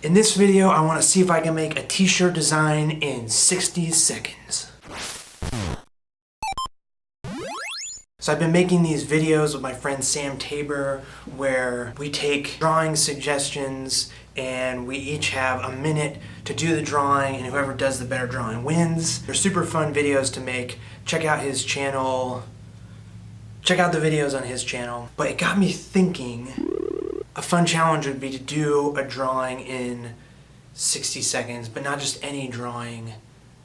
In this video, I want to see if I can make a t-shirt design in 60 seconds. So I've been making these videos with my friend Sam Tabor where we take drawing suggestions and we each have a minute to do the drawing, and whoever does the better drawing wins. They're super fun videos to make. Check out his channel. Check out the videos on his channel. But it got me thinking, a fun challenge would be to do a drawing in 60 seconds, but not just any drawing,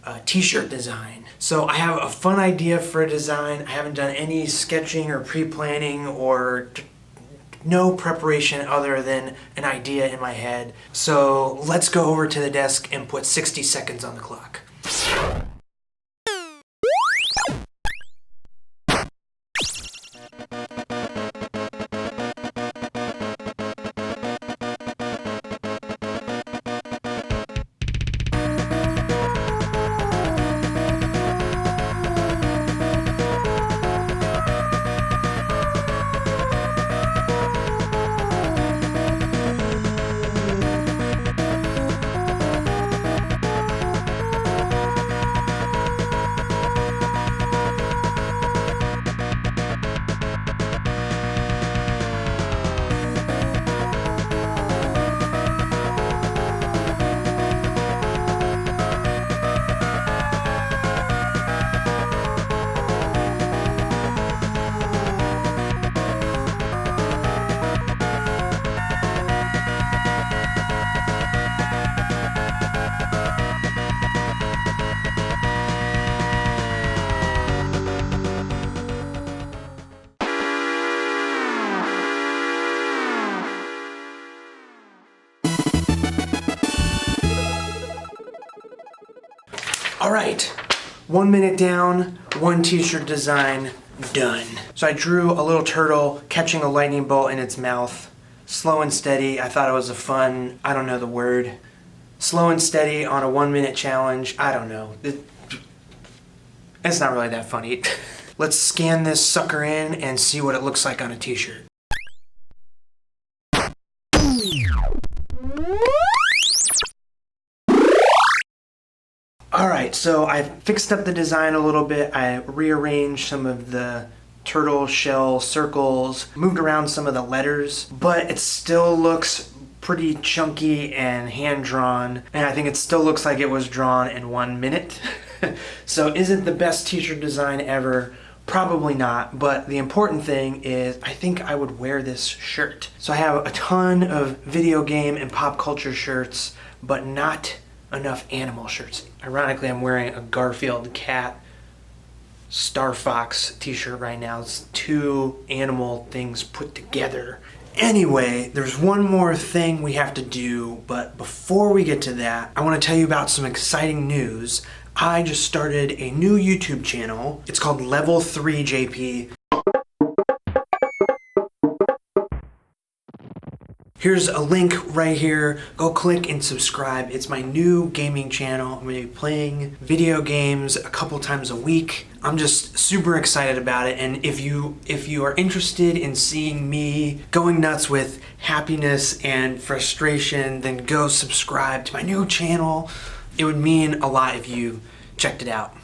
a t-shirt design. So I have a fun idea for a design. I haven't done any sketching or pre-planning or no preparation other than an idea in my head. So let's go over to the desk and put 60 seconds on the clock. All right, 1 minute down, one t-shirt design done. So I drew a little turtle catching a lightning bolt in its mouth. Slow and steady. I thought it was a fun, I don't know the word. Slow and steady on a 1 minute challenge. I don't know. It's not really that funny. Let's scan this sucker in and see what it looks like on a t-shirt. Alright, so I fixed up the design a little bit. I rearranged some of the turtle shell circles, moved around some of the letters, but it still looks pretty chunky and hand-drawn, and I think it still looks like it was drawn in 1 minute. So is it the best t-shirt design ever? Probably not, but the important thing is I think I would wear this shirt. So I have a ton of video game and pop culture shirts, but not enough animal shirts. Ironically, I'm wearing a Garfield cat Star Fox t-shirt right now. It's two animal things put together. Anyway, there's one more thing we have to do, but before we get to that, I want to tell you about some exciting news. I just started a new YouTube channel. It's called Level 3 JP. Here's a link right here. Go click and subscribe. It's my new gaming channel. I'm gonna be playing video games a couple times a week. I'm just super excited about it. And if you are interested in seeing me going nuts with happiness and frustration, then go subscribe to my new channel. It would mean a lot if you checked it out.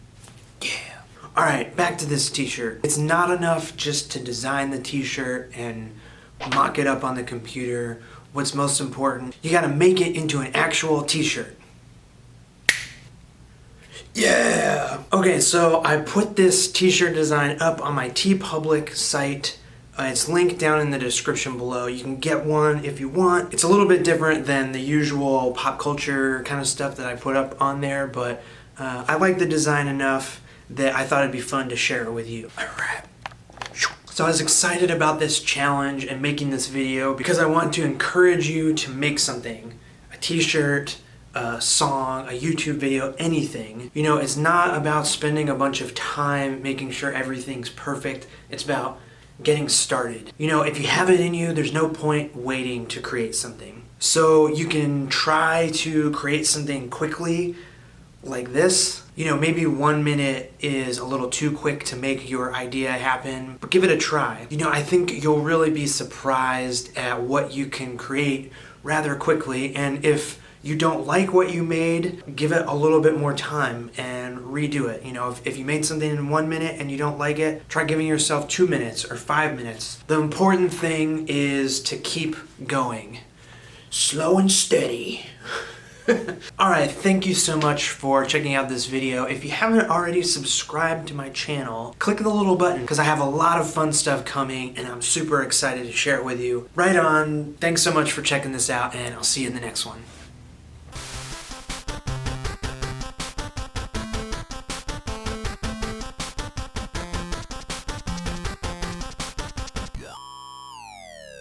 Yeah. All right, back to this t-shirt. It's not enough just to design the t-shirt and mock it up on the computer. What's most important, you gotta make it into an actual t-shirt. Yeah! Okay, so I put this t-shirt design up on my TeePublic site. It's linked down in the description below. You can get one if you want. It's a little bit different than the usual pop culture kind of stuff that I put up on there, but I like the design enough that I thought it'd be fun to share it with you. All right. So I was excited about this challenge and making this video because I want to encourage you to make something. A t-shirt, a song, a YouTube video, anything. You know, it's not about spending a bunch of time making sure everything's perfect. It's about getting started. You know, if you have it in you, there's no point waiting to create something. So you can try to create something quickly like this. You know, maybe 1 minute is a little too quick to make your idea happen, but give it a try. You know, I think you'll really be surprised at what you can create rather quickly. And if you don't like what you made, give it a little bit more time and redo it. You know, if you made something in 1 minute and you don't like it, try giving yourself 2 minutes or 5 minutes. The important thing is to keep going. Slow and steady. Alright, thank you so much for checking out this video. If you haven't already subscribed to my channel, click the little button because I have a lot of fun stuff coming and I'm super excited to share it with you. Right on. Thanks so much for checking this out and I'll see you in the next one.